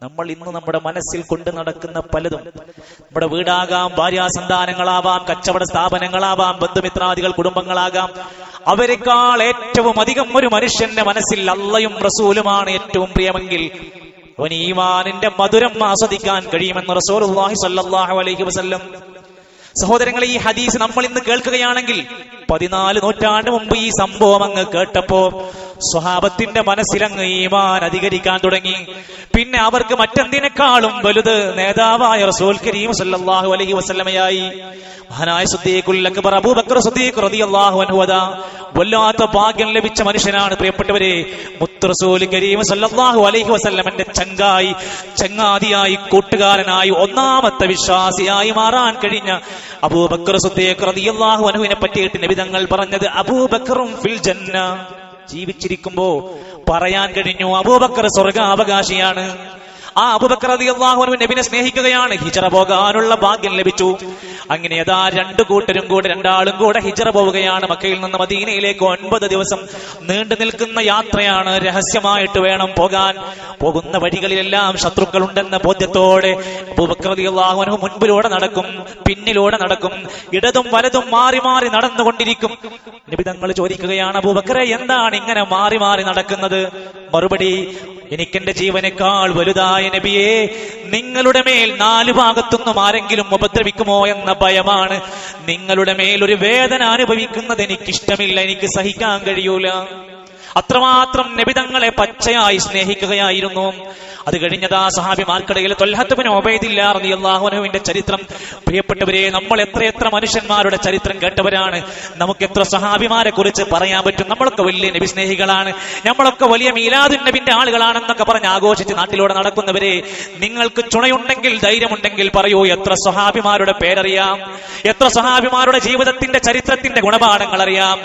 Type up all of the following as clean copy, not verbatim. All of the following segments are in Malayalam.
നമ്മൾ ഇന്ന് നമ്മുടെ മനസ്സിൽ കൊണ്ടു നടക്കുന്ന പലതും, നമ്മുടെ വീടാകാം, ഭാര്യാസന്താനങ്ങളാവാം, കച്ചവട സ്ഥാപനങ്ങളാവാം, ബന്ധുമിത്രാദികൾ, കുടുംബങ്ങളാകാം, അവരെക്കാൾ ഏറ്റവും അധികം ഒരു മനുഷ്യന്റെ മനസ്സിൽ അള്ളയും റസൂലുമാണ് ഏറ്റവും പ്രിയമെങ്കിൽ അവന് ഈമാനിന്റെ മധുരം ആസ്വദിക്കാൻ കഴിയുമെന്ന് റസൂലുള്ളാഹി സ്വല്ലല്ലാഹു അലൈഹി വസല്ലം. സഹോദരങ്ങളെ, ഈ ഹദീസ് നമ്മൾ ഇന്ന് കേൾക്കുകയാണെങ്കിൽ 14 നൂറ്റാണ്ട് മുമ്പ് ഈ സംഭവം അങ്ങ് കേട്ടപ്പോ സ്വഹാബത്തിന്റെ മനസ്സിലങ്ങ് ഈമാൻ അധികരിക്കാൻ തുടങ്ങി. പിന്നെ അവർക്ക് മറ്റെന്തിനേക്കാളും വലുത് നേതാവായ റസൂൽ കരീം സല്ലല്ലാഹു അലൈഹി വസല്ലമയായി. മഹാനായ സിദ്ദീഖുൽ അക്ബർ അബൂബക്കർ സിദ്ദീഖ് റളിയല്ലാഹു അൻഹു വല്ലാത്ത ഭാഗ്യം ലഭിച്ച മനുഷ്യനാണ്. പ്രിയപ്പെട്ടവരെ, മുത്ത് റസൂൽ കരീം സല്ലല്ലാഹു അലൈഹി വസല്ലമന്റെ ചങ്കായി, ചങ്ങാതിയായി, കൂട്ടുകാരനായി, ഒന്നാമത്തെ വിശ്വാസിയായി മാറാൻ കഴിഞ്ഞ അബൂബക്കർ സിദ്ദീഖ് റളിയല്ലാഹു അൻഹുവിനെ പറ്റിയിട്ട് നബി തങ്ങൾ പറഞ്ഞത് അബൂബക്കറും ഫിൽ ജന്ന. ജീവിച്ചിരിക്കുമ്പോ പറയാൻ കഴിഞ്ഞു അബൂബക്കർ സ്വർഗാവകാശിയാണ്. ആ അബൂബക്കർ റളിയല്ലാഹു അൻഹു നബിനെ സ്നേഹിക്കുകയാണ്. ഹിജ്റ പോകാനുള്ള ഭാഗ്യം ലഭിച്ചു. അങ്ങനെ അതാ രണ്ടാളും കൂടെ ഹിജ്റ പോവുകയാണ്. മക്കയിൽ നിന്ന് മദീനയിലേക്ക് 9 ദിവസം നീണ്ടു നിൽക്കുന്ന യാത്രയാണ്. രഹസ്യമായിട്ട് വേണം പോകാൻ. പോകുന്ന വഴികളിലെല്ലാം ശത്രുക്കളുണ്ടെന്ന ബോധ്യത്തോടെ അബൂബക്കർ റളിയല്ലാഹു അൻഹു മുൻപിലൂടെ നടക്കും, പിന്നിലൂടെ നടക്കും, ഇടതും വലതും മാറി മാറി നടന്നുകൊണ്ടിരിക്കും. നബി തങ്ങൾ ചോദിക്കുകയാണ്, അബൂബക്കറെ, എന്താണ് ഇങ്ങനെ മാറി മാറി നടക്കുന്നത്? മറുപടി, എനിക്കെന്റെ ജീവനേക്കാൾ വലുതായ നബിയെ, നിങ്ങളുടെ മേൽ 4 ഭാഗത്തുനിന്നും ആരെങ്കിലും ഉപദ്രവിക്കുമോ എന്ന ഭയമാണ്. നിങ്ങളുടെ മേൽ ഒരു വേദന അനുഭവിക്കുന്നത് എനിക്കിഷ്ടമില്ല, എനിക്ക് സഹിക്കാൻ കഴിയൂല. അത്രമാത്രം നബി തങ്ങളെ പച്ചയായി സ്നേഹിക്കുകയായിരുന്നു. അത് കഴിഞ്ഞതാ സഹാബിമാർക്കിടയിൽ ത്വൽഹത്ത് ബിൻ ഉബൈദില്ലാ റളിയല്ലാഹു അൻഹുവിന്റെ ചരിത്രം. പ്രിയപ്പെട്ടവരെ, നമ്മൾ എത്ര മനുഷ്യന്മാരുടെ ചരിത്രം കേട്ടവരാണ്. നമുക്ക് എത്ര സഹാബിമാരെ കുറിച്ച് പറയാൻ പറ്റും. നമ്മളൊക്കെ വലിയ നബി സ്നേഹികളാണ്, നമ്മളൊക്കെ വലിയ മീലാദുൻ നബിന്റെ ആളുകളാണെന്നൊക്കെ പറഞ്ഞ് ആഘോഷിച്ച് നാട്ടിലൂടെ നടക്കുന്നവരെ, നിങ്ങൾക്ക് ചുണയുണ്ടെങ്കിൽ, ധൈര്യമുണ്ടെങ്കിൽ പറയൂ, എത്ര സഹാബിമാരുടെ പേരറിയാം, എത്ര സഹാബിമാരുടെ ജീവിതത്തിന്റെ ചരിത്രത്തിന്റെ ഗുണപാഠങ്ങൾ അറിയാം.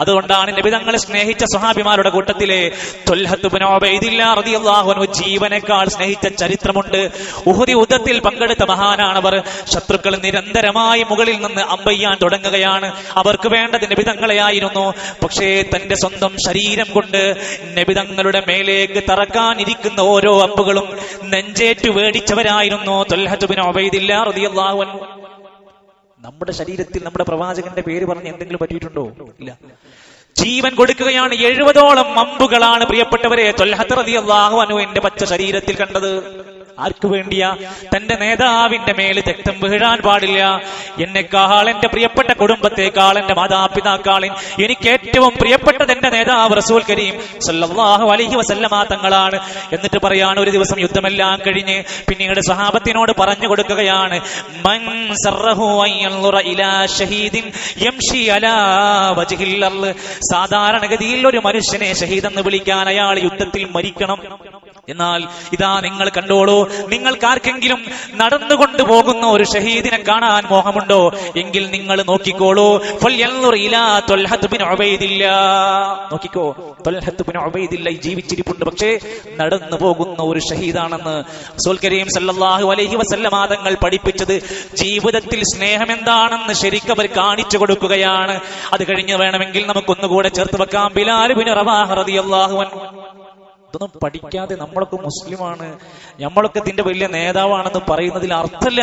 അതുകൊണ്ടാണ് നബി തങ്ങളെ സ്നേഹിച്ച സഹാബിമാരുടെ കൂട്ടത്തിലെ ത്വൽഹത്ത് ബിൻ ഉബൈദില്ലാ റളിയല്ലാഹു അൻഹു ജീവനേക്കാൾ സ്നേഹിച്ച ചരിത്രമുണ്ട്. ഉഹദ് യുദ്ധത്തിൽ പങ്കെടുത്ത മഹാനാണവർ. ശത്രുക്കൾ നിരന്തരമായി മുകളിൽ നിന്ന് അമ്പെയ്യാൻ തുടങ്ങുകയാണ്. അവർക്ക് വേണ്ടത് നബി തങ്ങളെയായിരുന്നു. പക്ഷേ തന്റെ സ്വന്തം ശരീരം കൊണ്ട് നബി തങ്ങളുടെ മേലേക്ക് തറക്കാനിരിക്കുന്ന ഓരോ അമ്പുകളും നെഞ്ചേറ്റു വേടിച്ചവരായിരുന്നു ത്വൽഹത്ത് ബിൻ ഉബൈദില്ലാ റളിയല്ലാഹു അൻഹു. നമ്മുടെ ശരീരത്തിൽ നമ്മുടെ പ്രവാചകന്റെ പേര് പറഞ്ഞ് എന്തെങ്കിലും പറ്റിയിട്ടുണ്ടോ? ഇല്ല. ജീവൻ കൊടുക്കുകയാണ്. 70ഓളം അമ്പുകളാണ് പ്രിയപ്പെട്ടവരെ ത്വൽഹത്ത് റളിയല്ലാഹു അൻഹുവിന്റെ പച്ച ശരീരത്തിൽ കണ്ടത്. ആർക്കു വേണ്ടിയാ? തന്റെ നേതാവിന്റെ മേൽ രക്തം വീഴാൻ പാടില്ല. എന്നെക്കാൾ, എന്റെ പ്രിയപ്പെട്ട കുടുംബത്തെക്കാൾ, എന്റെ മാതാപിതാക്കൾ, എനിക്ക് ഏറ്റവും പ്രിയപ്പെട്ടത് എന്റെ നേതാവ് റസൂൽ കരീം സല്ലല്ലാഹു അലൈഹി വസല്ലമ തങ്ങളാണ്. എന്നിട്ട് പറയാണ്, ഒരു ദിവസം യുദ്ധമെല്ലാം കഴിഞ്ഞ് പിന്നീട് സഹാബത്തിനോട് പറഞ്ഞു കൊടുക്കുകയാണ്, മൻ സറഹു അൻയുറ ഇലാ ഷഹീദിൻ യംശി അലാ വജ്ഹിൽ അർള്. സാധാരണഗതിയിൽ ഒരു മനുഷ്യനെ ഷഹീദ് എന്ന് വിളിക്കാൻ അയാൾ യുദ്ധത്തിൽ മരിക്കണം. എന്നാൽ ഇതാ നിങ്ങൾ കണ്ടോളൂ, നിങ്ങൾക്ക് ആർക്കെങ്കിലും നടന്നുകൊണ്ട് പോകുന്ന ഒരു ഷഹീദിനെ കാണാൻ മോഹമുണ്ടോ? എങ്കിൽ നിങ്ങൾ നോക്കിക്കോളൂ, നോക്കിക്കോ, ത്വൽഹത്ത് ബിൻ ഉബൈദില്ല ജീവിച്ചിരിപ്പുണ്ട്, പക്ഷേ നടന്നു പോകുന്ന ഒരു ഷഹീദാണെന്ന് റസൂൽ കരീം സല്ലല്ലാഹു അലൈഹി വസല്ലമ തങ്ങൾ പഠിപ്പിച്ചത്. ജീവിതത്തിൽ സ്നേഹം എന്താണെന്ന് ശരിക്കവർ കാണിച്ചു കൊടുക്കുകയാണ്. അത് കഴിഞ്ഞ് വേണമെങ്കിൽ നമുക്കൊന്നുകൂടെ ചേർത്ത് വെക്കാം, ബിലാൽ ബിൻ റവാഹ് റളിയല്ലാഹു അൻഹു. ഇതൊന്നും പഠിക്കാതെ നമ്മളൊക്കെ മുസ്ലിമാണ്, നമ്മളൊക്കെ ഇതിന്റെ വലിയ നേതാവാണെന്ന് പറയുന്നതിൽ അർത്ഥമില്ല.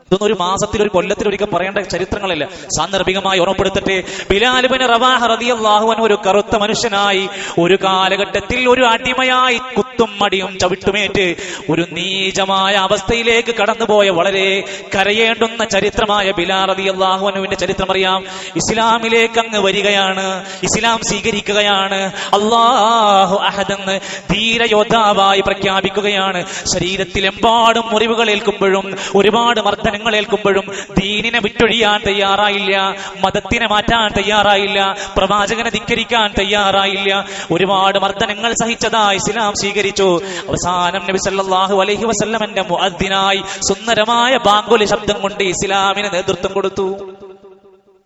ഇതൊന്നും ഒരു മാസത്തിൽ, ഒരു കൊല്ലത്തിൽ ഒരിക്കൽ പറയേണ്ട ചരിത്രങ്ങളല്ല. സാന്ദർഭികമായി ഓർമ്മപ്പെടുത്തട്ടെ, ബിലാൽ ഇബ്നു റവാഹ റളിയല്ലാഹു അൻഹു ഒരു കറുത്ത മനുഷ്യനായി, ഒരു കാലഘട്ടത്തിൽ ഒരു അടിമയായി കുത്തും മടിയും ചവിട്ടുമേറ്റ് ഒരു നീചമായ അവസ്ഥയിലേക്ക് കടന്നുപോയ വളരെ കരയേണ്ടുന്ന ചരിത്രമായ ബിലാൽ റളിയല്ലാഹു അൻഹുവിന്റെ ചരിത്രം അറിയാം. ഇസ്ലാമിലേക്ക് അങ്ങ് വരികയാണ്, ഇസ്ലാം സ്വീകരിക്കുകയാണ്, അല്ലാഹു അഹദ് എന്ന് ധീരയോദ്ധാവായി പ്രഖ്യാപിക്കുകയാണ്. ശരീരത്തിലെമ്പാടും മുറിവുകൾ ഏൽക്കുമ്പോഴും ഒരുപാട് മർദ്ദനങ്ങൾ ഏൽക്കുമ്പോഴും ദീനിനെ വിട്ടൊഴിയാൻ തയ്യാറായില്ല, മതത്തിനെ മാറ്റാൻ തയ്യാറായില്ല, പ്രവാചകനെ ധിക്കരിക്കാൻ തയ്യാറായില്ല. ഒരുപാട് മർദ്ദനങ്ങൾ സഹിച്ചതാ ഇസ്ലാം സ്വീകരിച്ചു. അവസാനം നബി സല്ലല്ലാഹു അലൈഹി വസല്ലമന്റെ മുഅദ്ദിനായി സുന്ദരമായ ബാങ്കുലി ശബ്ദം കൊണ്ട് ഇസ്ലാമിന് നേതൃത്വം കൊടുത്തു.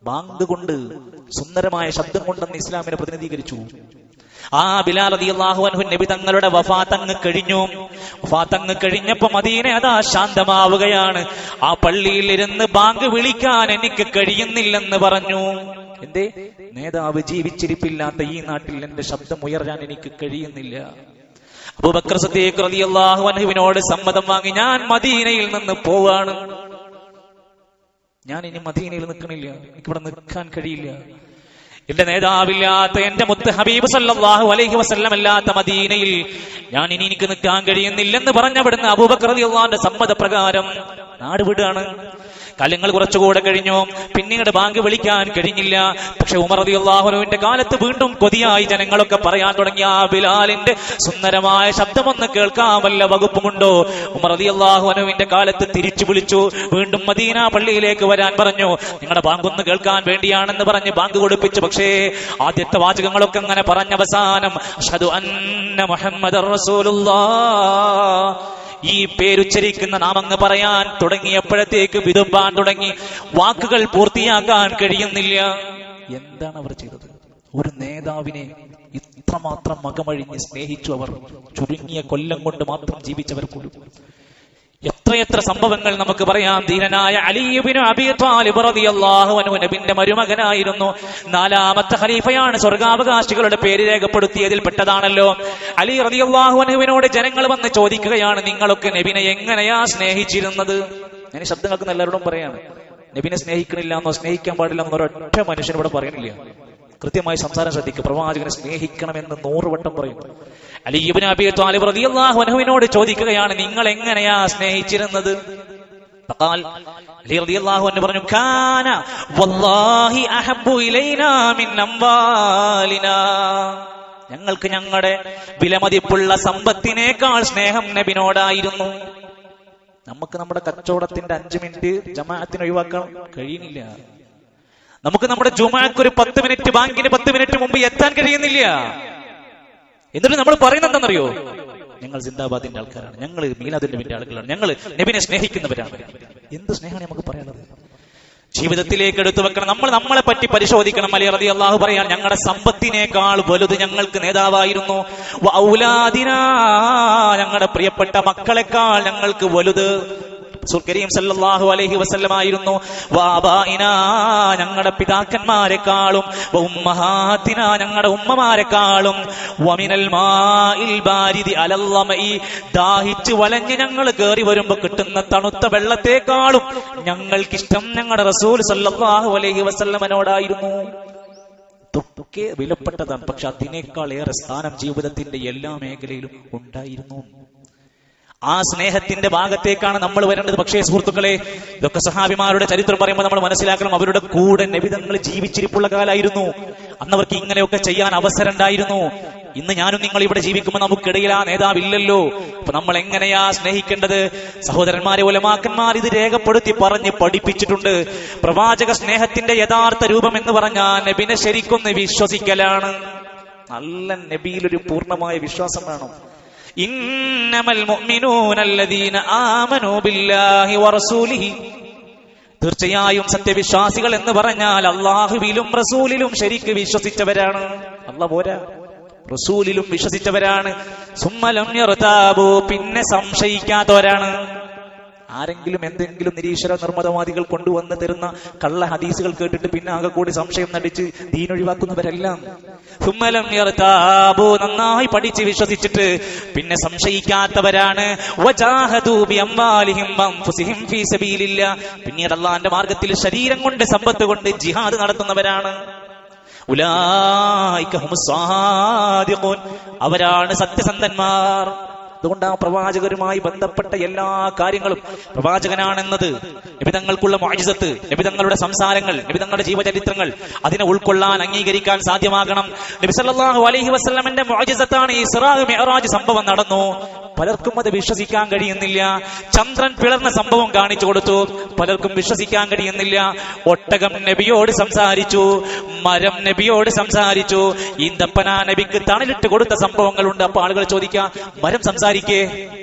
ബാങ്ക് കൊണ്ട്, സുന്ദരമായ ശബ്ദം കൊണ്ടെന്ന് ഇസ്ലാമിനെ പ്രതിനിധീകരിച്ചു. ആ ബിലാൽ റളിയല്ലാഹു അൻഹു നബി തങ്ങളുടെ വഫാത്തങ്ങ് കഴിഞ്ഞു. വഫാത്തങ്ങ് കഴിഞ്ഞപ്പോ മദീന അതാ ശാന്തമാവുകയാണ്. ആ പള്ളിയിൽ ഇരുന്ന് ബാങ്ക് വിളിക്കാൻ എനിക്ക് കഴിയുന്നില്ലെന്ന് പറഞ്ഞു. എന്തേ? നേതാവ് ജീവിച്ചിരിപ്പില്ലാത്ത ഈ നാട്ടിൽ എന്റെ ശബ്ദം ഉയരാൻ എനിക്ക് കഴിയുന്നില്ല. അബൂബക്കർ സിദ്ദീഖ് റളിയല്ലാഹു അൻഹുവിനോട് സമ്മതം വാങ്ങി, ഞാൻ മദീനയിൽ നിന്ന് പോവാണ്, ഞാൻ ഇനി മദീനയിൽ നിൽക്കണില്ല, എനിക്കിവിടെ നിൽക്കാൻ കഴിയില്ല, എന്റെ നേതാവില്ലാത്ത, എന്റെ മുത്ത് ഹബീബ് സല്ലല്ലാഹു അലൈഹി വസല്ലം അല്ലാത്ത മദീനയിൽ ഞാൻ ഇനി എനിക്ക് നിൽക്കാൻ കഴിയുന്നില്ലെന്ന് പറഞ്ഞവിടുന്ന് അബൂബക്കർ റളിയല്ലാഹുവിന്റെ സമ്മതപ്രകാരം നാട് വിടുകയാണ്. കാലങ്ങൾ കുറച്ചുകൂടെ കഴിഞ്ഞു, പിന്നീട് ബാങ്ക് വിളിക്കാൻ കഴിഞ്ഞില്ല. പക്ഷെ ഉമർ റളിയല്ലാഹു അൻഹുവിന്റെ കാലത്ത് വീണ്ടും കൊതിയായി ജനങ്ങളൊക്കെ പറയാൻ തുടങ്ങി, ആ ബിലാലിന്റെ സുന്ദരമായ ശബ്ദമൊന്ന് കേൾക്കാൻ വല്ല വകുപ്പുമുണ്ടോ? ഉമർ റളിയല്ലാഹു അൻഹുവിന്റെ കാലത്ത് തിരിച്ചു വിളിച്ചു, വീണ്ടും മദീന പള്ളിയിലേക്ക് വരാൻ പറഞ്ഞു. നിങ്ങളുടെ ബാങ്ക് ഒന്ന് കേൾക്കാൻ വേണ്ടിയാണെന്ന് പറഞ്ഞ് ബാങ്ക് കൊടുപ്പിച്ചു. പക്ഷേ ആദ്യത്തെ വാചകങ്ങളൊക്കെ അങ്ങനെ പറഞ്ഞ അവസാനം അഷ്ഹദു അന്ന മുഹമ്മദർ റസൂലുള്ളാഹ്, ഈ പേരുച്ചരിക്കുന്ന നാമങ്ങ് പറയാൻ തുടങ്ങിയപ്പോഴത്തേക്ക് വിതുമ്പാൻ തുടങ്ങി, വാക്കുകൾ പൂർത്തിയാക്കാൻ കഴിയുന്നില്ല. എന്താണ് അവർ ചെയ്തത്? ഒരു നേതാവിനെ ഇത്രമാത്രം മകമഴിഞ്ഞ് സ്നേഹിച്ചു അവർ. ചുരുങ്ങിയ കൊല്ലം കൊണ്ട് മാത്രം ജീവിച്ചവർ പോലും. എത്രയെത്ര സംഭവങ്ങൾ നമുക്ക് പറയാം. ധീരനായ അലി ഇബ്നു അബീ ത്വാലിബ് റളിയല്ലാഹു അൻഹു നബിയുടെ മരുമകനായിരുന്നു. 4ാമത്തെ ഖലീഫയാണ്. സ്വർഗാവകാശികളുടെ പേര് രേഖപ്പെടുത്തിയതിൽ പെട്ടതാണല്ലോ. അലി റളിയല്ലാഹു അൻഹുവിനോട് ജനങ്ങൾ വന്ന് ചോദിക്കുകയാണ്, നിങ്ങളൊക്കെ നബിനെ എങ്ങനെയാ സ്നേഹിച്ചിരുന്നത്? ഞാൻ ശബ്ദം കേൾക്കുന്ന എല്ലാവരോടും പറയാണ്, നബിനെ സ്നേഹിക്കണില്ല എന്നോ സ്നേഹിക്കാൻ പാടില്ല എന്നോ ഒരൊറ്റ മനുഷ്യൻ ഇവിടെ പറയുന്നില്ല. കൃത്യമായി സംസാരം ശ്രദ്ധിക്കുക. പ്രവാചകനെ സ്നേഹിക്കണമെന്ന് 100 വട്ടം പറയും. അലി ഇബ്നു അബീ ത്വാലിബ് റളിയല്ലാഹു അൻഹുവിനോട് ചോദിക്കുകയാണ്, നിങ്ങൾ എങ്ങനെയാ സ്നേഹിച്ചിരുന്നത്? അലി റളിയല്ലാഹു അൻഹു പറഞ്ഞു, കാന വല്ലാഹി അഹബ്ബു ഇലൈനാ മിൻ അംവാലിനാ, ഞങ്ങൾക്ക് ഞങ്ങളുടെ വിലമതിപ്പുള്ള സമ്പത്തിനേക്കാൾ സ്നേഹം നബിനോടായിരുന്നു. നമുക്ക് നമ്മുടെ കച്ചവടത്തിന്റെ 5 മിനിറ്റ് ജമാഅത്തിന് ഒഴിവാക്കാൻ കഴിയുന്നില്ല. നമുക്ക് നമ്മുടെ ജുമാക്ക് ഒരു 10 മിനിറ്റ്, ബാങ്കിന് 10 മിനിറ്റ് മുമ്പ് എത്താൻ കഴിയുന്നില്ല. എന്നിട്ട് നമ്മൾ പറയുന്നത് എന്താണെന്നറിയോ? ഞങ്ങൾ സിന്ദാബാദിന്റെ ആൾക്കാരാണ്, ഞങ്ങൾ മീലാദുൽ നബിന്റെ ആളുകളാണ്, ഞങ്ങൾ നബിനെ സ്നേഹിക്കുന്നവരാണ്. എന്ത് സ്നേഹമാണ് നമുക്ക് പറയാനുള്ളത്? ജീവിതത്തിലേക്ക് എടുത്തു വെക്കണം. നമ്മൾ നമ്മളെ പറ്റി പരിശോധിക്കണം. അലി റളിയല്ലാഹു പറയാൻ, ഞങ്ങളുടെ സമ്പത്തിനേക്കാൾ വലുത് ഞങ്ങൾക്ക് നേതാവായിരുന്നു. ഔലാദിനാ, ഞങ്ങളുടെ പ്രിയപ്പെട്ട മക്കളെക്കാൾ ഞങ്ങൾക്ക് വലുത് റസൂൽ കരീം സല്ലല്ലാഹു അലൈഹി വസല്ലം ആയിരുന്നു. വാബായിനാ, ഞങ്ങളുടെ പിതാക്കന്മാരെക്കാളും, ഉമ്മഹാത്തിനാ, ഞങ്ങളുടെ ഉമ്മമാരെക്കാളും, വമിനൽ മാഇൽ ബാരിദി അലൽ ലമഇ, ദാഹിച്ച് വലഞ്ഞ് ഞങ്ങൾ കയറി വരുമ്പോ കിട്ടുന്ന തണുത്ത വെള്ളത്തെക്കാളും ഞങ്ങൾക്കിഷ്ടം ഞങ്ങളുടെ റസൂൽ സല്ലല്ലാഹു അലൈഹി വസല്ലമനോടായിരുന്നു. ഇതൊക്കെ വിലപ്പെട്ടതാണ്. പക്ഷെ അതിനേക്കാൾ ഏറെ സ്ഥാനം ജീവിതത്തിന്റെ എല്ലാ മേഖലയിലും ഉണ്ടായിരുന്നു. ആ സ്നേഹത്തിന്റെ ഭാഗത്തേക്കാണ് നമ്മൾ വരേണ്ടത്. പക്ഷേ സുഹൃത്തുക്കളെ, ഇതൊക്കെ സഹാബിമാരുടെ ചരിത്രം പറയുമ്പോൾ നമ്മൾ മനസ്സിലാക്കണം, അവരുടെ കൂടെ നബിതങ്ങൾ ജീവിച്ചിരിപ്പുള്ള കാലായിരുന്നു. അന്നവർക്ക് ഇങ്ങനെയൊക്കെ ചെയ്യാൻ അവസരം ഉണ്ടായിരുന്നു. ഇന്ന് ഞാനും നിങ്ങൾ ഇവിടെ ജീവിക്കുമ്പോൾ നമുക്കിടയിൽ ആ നേതാവില്ലല്ലോ. അപ്പൊ നമ്മൾ എങ്ങനെയാ സ്നേഹിക്കേണ്ടത്? സഹോദരന്മാരെ, ഉലമാക്കന്മാർ ഇത് രേഖപ്പെടുത്തി പറഞ്ഞ് പഠിപ്പിച്ചിട്ടുണ്ട്. പ്രവാചക സ്നേഹത്തിന്റെ യഥാർത്ഥ രൂപം എന്ന് പറഞ്ഞാൽ നബിനെ ശരിക്കൊന്ന് വിശ്വസിക്കലാണ്. നല്ല നബിയിലൊരു പൂർണ്ണമായ വിശ്വാസം വേണം. ഇന്നമൽ മുഅ്മിനൂന അല്ലദീന ആമനൂ ബില്ലാഹി വറസൂലിഹി, തീർച്ചയായും സത്യവിശ്വാസികൾ എന്ന് പറഞ്ഞാൽ അല്ലാഹുവിലും റസൂലിലും ശരിക്ക് വിശ്വസിച്ചവരാണ്. അല്ലാഹ് പോരാ, റസൂലിലും വിശ്വസിച്ചവരാണ്. സുമ്മലം യർതാബു, പിന്നെ സംശയിക്കാത്തവരാണ്. ആരെങ്കിലും എന്തെങ്കിലും നിരീശ്വര നിർമ്മതവാദികൾ കൊണ്ടുവന്ന് തരുന്ന കള്ള ഹദീസുകൾ കേട്ടിട്ട് പിന്നെ ആകെ കൂടി സംശയം നടിച്ച് ദീൻ ഒഴിവാക്കുന്നവരെല്ലാം. സുമ്മലം യർതാബു, നന്നായി പഠിച്ച് വിശ്വസിച്ചിട്ട് പിന്നെ സംശയിക്കാത്തവരാണ്. വജാഹദൂ ബിഅംവാലിഹിം വഅൻഫുസിഹിം ഫീ സബീലില്ലാഹ്, പിന്നീട് അല്ലാഹുവിന്റെ മാർഗ്ഗത്തിൽ ശരീരം കൊണ്ട് സമ്പത്ത് കൊണ്ട് ജിഹാദ് നടത്തുന്നവരാണ്. ഉലൈക ഹുമുസ് സാദിഖൂൻ, അവരാണ് സത്യസന്ധന്മാർ. അതുകൊണ്ട് ആ പ്രവാചകരുമായി ബന്ധപ്പെട്ട എല്ലാ കാര്യങ്ങളും, പ്രവാചകനാണെന്നത്, നബിതങ്ങൾക്കുള്ള മുഅ്ജിസത്ത്, നബിതങ്ങളുടെ സംസാരങ്ങൾ, നബിതങ്ങളുടെ ജീവചരിത്രങ്ങൾ, അതിനെ ഉൾക്കൊള്ളാൻ അംഗീകരിക്കാൻ സാധ്യമാകണം. നബി സല്ലല്ലാഹു അലൈഹി വസല്ലമയുടെ മുഅ്ജിസത്താണ് ഇസ്റാ മിഅ്റാജ് സംഭവം നടന്നു. പലർക്കും അത് വിശ്വസിക്കാൻ കഴിയുന്നില്ല. ചന്ദ്രൻ പിളർന്ന സംഭവം കാണിച്ചു കൊടുത്തു, പലർക്കും വിശ്വസിക്കാൻ കഴിയുന്നില്ല. ഒട്ടകം നബിയോട് സംസാരിച്ചു, മരം നബിയോട് സംസാരിച്ചു, ഈന്തപ്പന നബിക്ക് തണലിട്ട് കൊടുത്ത സംഭവങ്ങളുണ്ട്. അപ്പൊ ആളുകൾ ചോദിക്കുക, മരം സംസാരിക്കേ,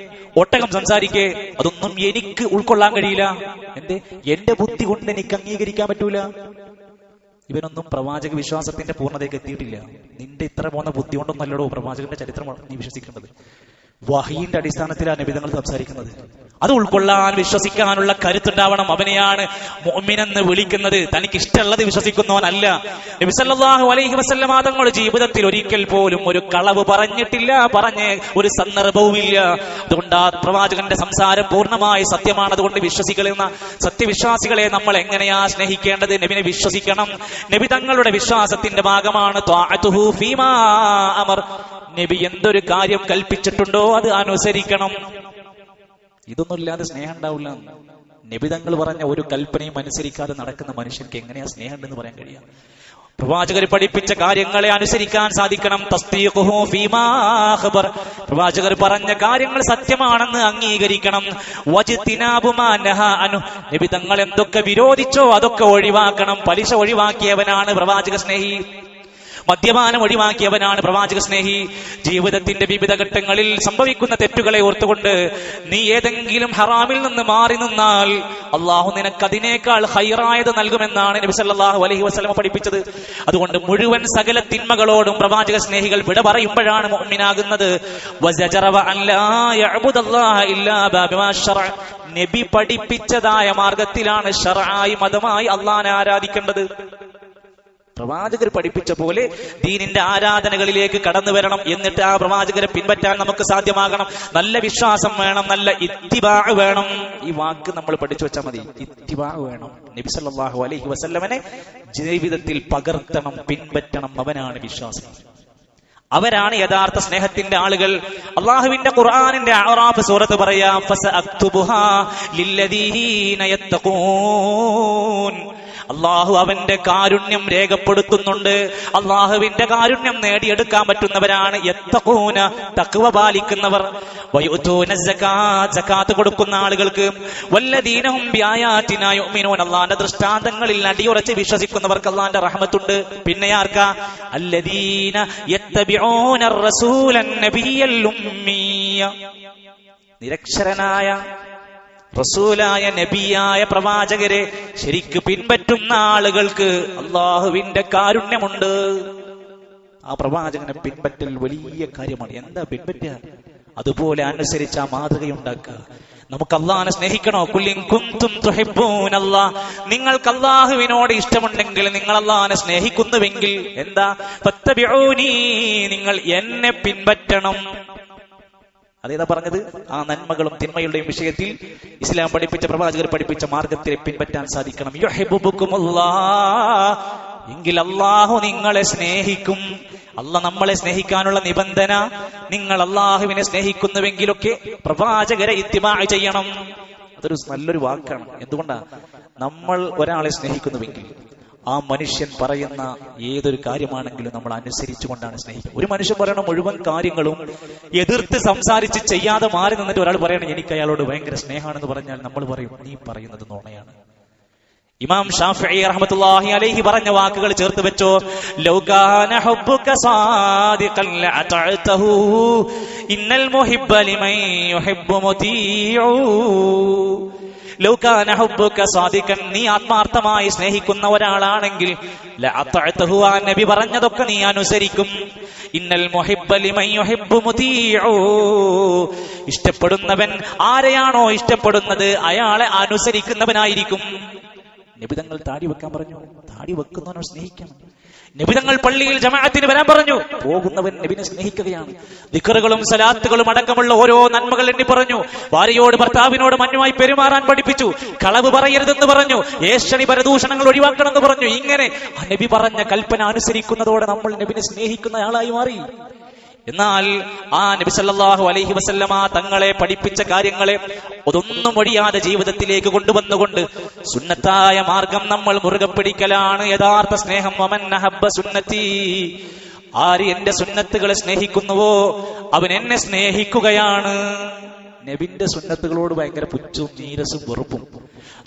ഒട്ടകം സംസാരിക്കേ, അതൊന്നും എനിക്ക് ഉൾക്കൊള്ളാൻ കഴിയില്ല. എന്റെ ബുദ്ധി കൊണ്ട് എനിക്ക് അംഗീകരിക്കാൻ പറ്റൂല. ഇവനൊന്നും പ്രവാചക വിശ്വാസത്തിന്റെ പൂർണ്ണതയ്ക്ക് എത്തിയിട്ടില്ല. നിന്റെ ഇത്ര പോകുന്ന ബുദ്ധി കൊണ്ടൊന്നല്ലടോ പ്രവാചകന്റെ ചരിത്രം നീ വിശ്വസിക്കേണ്ടത്. വഹീന്റെ അടിസ്ഥാനത്തിലാണ് നബിതങ്ങൾ സംസാരിക്കുന്നത്. അത് ഉൾക്കൊള്ളാൻ വിശ്വസിക്കാനുള്ള കരുത്തുണ്ടാവണം. അവനെയാണ് മുഅ്മിനെന്ന് വിളിക്കുന്നത്. തനിക്ക് ഇഷ്ടമുള്ളത് വിശ്വസിക്കുന്നവനല്ല. നബി സല്ലല്ലാഹു അലൈഹി വസല്ലമ തങ്ങളുടെ ജീവിതത്തിൽ ഒരിക്കൽ പോലും ഒരു കളവ് പറഞ്ഞിട്ടില്ല, പറഞ്ഞ ഒരു സന്ദർഭവുമില്ല. അതുകൊണ്ട് ആ പ്രവാചകന്റെ സംസാരം പൂർണ്ണമായി സത്യമാണ്. അതുകൊണ്ട് വിശ്വസിക്കുന്ന സത്യവിശ്വാസികളെ നമ്മൾ എങ്ങനെയാ സ്നേഹിക്കേണ്ടത്? നബിനെ വിശ്വസിക്കണം. നബി തങ്ങളുടെ വിശ്വാസത്തിന്റെ ഭാഗമാണ് ത്വാഅതുഹു ഫീമാ അമർ. നബി എന്തൊരു കാര്യം കൽപ്പിച്ചിട്ടുണ്ടോ അത് അനുസരിക്കണം. ഇതൊന്നും ഇല്ലാതെ സ്നേഹം ഉണ്ടാവില്ല. നബി തങ്ങൾ പറഞ്ഞ ഒരു കൽപ്പനയും അനുസരിക്കാതെ നടക്കുന്ന മനുഷ്യർക്ക് എങ്ങനെയാ സ്നേഹം ഉണ്ടെന്ന് പറയാൻ കഴിയുക? പ്രവാചകർ പഠിപ്പിച്ച കാര്യങ്ങളെ അനുസരിക്കാൻ സാധിക്കണം. തസ്ദീഖുഹു ഫീമാ ഖബർ. പ്രവാചകർ പറഞ്ഞ കാര്യങ്ങൾ സത്യമാണെന്ന് അംഗീകരിക്കണം. വജ്തിനാബു മാ നഹാ അൻഹു. നബി തങ്ങൾ എന്തൊക്കെ വിരോധിച്ചോ അതൊക്കെ ഒഴിവാക്കണം. പലിശ ഒഴിവാക്കിയവനാണ് പ്രവാചക സ്നേഹി. മദ്യപാനം ഒഴിവാക്കിയവനാണ് പ്രവാചക സ്നേഹി. ജീവിതത്തിന്റെ വിവിധ ഘട്ടങ്ങളിൽ സംഭവിക്കുന്ന തെറ്റുകളെ ഓർത്തുകൊണ്ട് നീ ഏതെങ്കിലും ഹറാമിൽ നിന്ന് മാറി നിന്നാൽ അള്ളാഹു നിനക്ക് അതിനേക്കാൾ ഹൈറായത് നൽകുമെന്നാണ് നബി സല്ലല്ലാഹു അലൈഹി വസല്ലം പഠിപ്പിച്ചത്. അതുകൊണ്ട് മുഴുവൻ സകല തിന്മകളോടും പ്രവാചക സ്നേഹികൾ വിട പറയുമ്പോഴാണ് മുഅ്മിനാകുന്നത്. നബി പഠിപ്പിച്ചതായ മാർഗത്തിലാണ് ശർആയി മതമായി അള്ളാഹനെ ആരാധിക്കേണ്ടത്. പ്രവാചകർ പഠിപ്പിച്ച പോലെ ദീനിന്റെ ആരാധനകളിലേക്ക് കടന്നു വരണം. എന്നിട്ട് ആ പ്രവാചകരെ പിൻപറ്റാൻ നമുക്ക് സാധ്യമാകണം. നല്ല വിശ്വാസം വേണം, നല്ല ഇത്തിബാ വേണം. ഈ വാക്ക് നമ്മൾ പഠിച്ചു വെച്ചാൽ മതി. ഇത്തിബാ വേണം. നബി സല്ലല്ലാഹു അലൈഹി വസല്ലമനെ ജീവിതത്തിൽ പകർത്തണം, പിൻപറ്റണം. അവനാണ് വിശ്വാസം. അവരാണ് യഥാർത്ഥ സ്നേഹത്തിന്റെ ആളുകൾ. അള്ളാഹുവിന്റെ ഖുർആനിന്റെ അഅറാഫ് സൂറത്ത് പറയാ ഫസഅക്തുബുഹാ ലില്ലദീന യത്തഖൂൻ. അള്ളാഹു അവന്റെ കാരുണ്യം രേഖപ്പെടുത്തുന്നുണ്ട്. അള്ളാഹുവിന്റെ കാരുണ്യം നേടിയെടുക്കാൻ പറ്റുന്നവരാണ് യത്തഖൂന, തഖ്വ പാലിക്കുന്നവർ. വയുതൂന സകാത്ത്, സകാത്ത് കൊടുക്കുന്ന ആളുകൾക്ക്. വല്ലദീനഹും ബിആയാതിനാ യുഅ്മിനൂൻ. അള്ളാഹുവിന്റെ ദൃഷ്ടാന്തങ്ങളിൽ അടിയുറച്ച് വിശ്വസിക്കുന്നവർക്ക് അള്ളാഹുവിന്റെ റഹ്മത്തുണ്ട്. പിന്നെ ആർക്കാ? അല്ലദീന യത്തബിഊന റസൂലൻ നബിയൽ ഉമ്മിയ. നിരക്ഷരനായ റസൂലായ നബിയായ പ്രവാചകരെ ശരിക്ക് പിൻപറ്റുന്ന ആളുകൾക്ക് അള്ളാഹുവിന്റെ കാരുണ്യമുണ്ട്. ആ പ്രവാചകനെ പിൻപറ്റൽ വലിയ കാര്യമാണ്. എന്താ പിൻപറ്റുക? അതുപോലെ അനുസരിച്ച് ആ മാതൃകയുണ്ടാക്കുക. നമുക്ക് അള്ളാഹിനെ സ്നേഹിക്കണോ? ഖുൽ ഇൻ കുൻതും തുഹിബ്ബൂനല്ലാഹ്. നിങ്ങൾക്ക് അള്ളാഹുവിനോട് ഇഷ്ടമുണ്ടെങ്കിൽ, നിങ്ങൾ അള്ളാഹിനെ സ്നേഹിക്കുന്നുവെങ്കിൽ എന്താ? ഫത്തബിഊനി, നിങ്ങൾ എന്നെ പിൻപറ്റണം. അതേതാ പറഞ്ഞത്? ആ നന്മകളും തിന്മകളുടെയും വിഷയത്തിൽ ഇസ്ലാം പഠിപ്പിച്ച, പ്രവാചകർ പഠിപ്പിച്ച മാർഗത്തെ പിൻപറ്റാൻ സാധിക്കണം. യുഹിബ്ബുകുമുല്ലാഹ്, എങ്കിൽ അള്ളാഹു നിങ്ങളെ സ്നേഹിക്കും. അള്ളാഹ് നമ്മളെ സ്നേഹിക്കാനുള്ള നിബന്ധന, നിങ്ങൾ അള്ളാഹുവിനെ സ്നേഹിക്കുന്നുവെങ്കിലൊക്കെ പ്രവാചകരെ ഇത്തിബാ ചെയ്യണം. അതൊരു നല്ലൊരു വാക്കാണ്. എന്തുകൊണ്ടാ? നമ്മൾ ഒരാളെ സ്നേഹിക്കുന്നുവെങ്കിൽ ആ മനുഷ്യൻ പറയുന്ന ഏതൊരു കാര്യമാണെങ്കിലും നമ്മൾ അനുസരിച്ചു കൊണ്ടാണ് സ്നേഹിക്കുക. ഒരു മനുഷ്യൻ പറയുന്ന മുഴുവൻ കാര്യങ്ങളും എതിർത്ത് സംസാരിച്ച് ചെയ്യാതെ മാറി നിന്നിട്ട് ഒരാൾ പറയണം എനിക്ക് അയാളോട് ഭയങ്കര സ്നേഹമാണെന്ന് പറഞ്ഞാൽ നമ്മൾ പറയും നീ പറയുന്നത് നുണയാണ്. ഇമാം ഷാഫിഈ റഹ്മത്തുള്ളാഹി അലൈഹി പറഞ്ഞ വാക്കുകൾ ചേർത്ത് വെച്ചോ. ലൗ കാന ഹുബ്ബുക സാദിഖൻ ലഅതഅതഹു ഇന്നൽ മുഹിബ്ബ ലിമൻ യുഹിബ്ബു മുതീഉ. ലൗ കാന ഹുബ്ബുക സാദിഖൻ, നീ ആത്മാർത്ഥമായി സ്നേഹിക്കുന്ന ഒരാളാണെങ്കിൽ ലഅതഅതഹു, ആ നബി പറഞ്ഞതൊക്കെ നീ അനുസരിക്കും. ഇന്നൽ മുഹിബ്ബ ലിമൻ യുഹിബ്ബു മുതീഉ, ഇഷ്ടപ്പെടുന്നവൻ ആരെയാണോ ഇഷ്ടപ്പെടുന്നത് അയാളെ അനുസരിക്കുന്നവനായിരിക്കും. നബിതങ്ങൾ താടി വെക്കാൻ പറഞ്ഞു, താടി വെക്കുന്നവനെ സ്നേഹിക്കണം. നബിതങ്ങൾ പള്ളിയിൽ ജമാഅത്തിന് വരാൻ പറഞ്ഞു, പോകുന്നവൻ നബിനെ സ്നേഹിക്കുകയാണ്. ദിക്റുകളും സലാത്തുകളും അടക്കമുള്ള ഓരോ നന്മകൾ എണ്ണി പറഞ്ഞു. ഭാര്യയോട് ഭർത്താവിനോട് മഞ്ഞുമായി പെരുമാറാൻ പഠിപ്പിച്ചു. കളവ് പറയരുതെന്ന് പറഞ്ഞു. ഏഷണി പരദൂഷണങ്ങൾ ഒഴിവാക്കണമെന്ന് പറഞ്ഞു. ഇങ്ങനെ നബി പറഞ്ഞ കൽപ്പന അനുസരിക്കുന്നതോടെ നമ്മൾ നബിനെ സ്നേഹിക്കുന്ന ആളായി മാറി. എന്നാൽ ആ നബി സല്ലല്ലാഹു അലൈഹി വസല്ലമ തങ്ങളെ പഠിപ്പിച്ച കാര്യങ്ങളെ ഒതൊന്നും ഒഴിയാതെ ജീവിതത്തിലേക്ക് കൊണ്ടുവന്നുകൊണ്ട് സുന്നത്തായ മാർഗം നമ്മൾ മുറുകെ പിടിക്കലാണ് യഥാർത്ഥ സ്നേഹം. വമൻ അഹബ്ബ സുന്നത്തി, ആര് എന്റെ സുന്നത്തുകളെ സ്നേഹിക്കുന്നുവോ അവൻ എന്നെ സ്നേഹിക്കുകയാണ്. നബിന്റെ സുന്നത്തുകളോട് ഭയങ്കര പുച്ഛവും നീരസും വെറുപ്പും,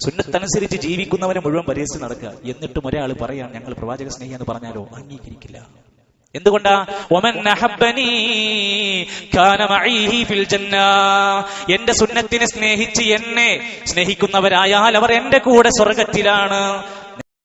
സുന്നത്തനുസരിച്ച് ജീവിക്കുന്നവനെ മുഴുവൻ പരിഹസിച്ച് നടക്കുക. എന്നിട്ടും ഒരാൾ പറയാൻ ഞങ്ങൾ പ്രവാചക സ്നേഹി എന്ന് പറഞ്ഞാലോ അംഗീകരിക്കില്ല. എന്തുകൊണ്ടാ? വമൻ അഹബ്ബനി കാന മഈ ഫിൽ ജന്ന, എന്റെ സുന്നത്തിനെ സ്നേഹിച്ച് എന്നെ സ്നേഹിക്കുന്നവരായാൽ അവർ എന്റെ കൂടെ സ്വർഗത്തിലാണ്.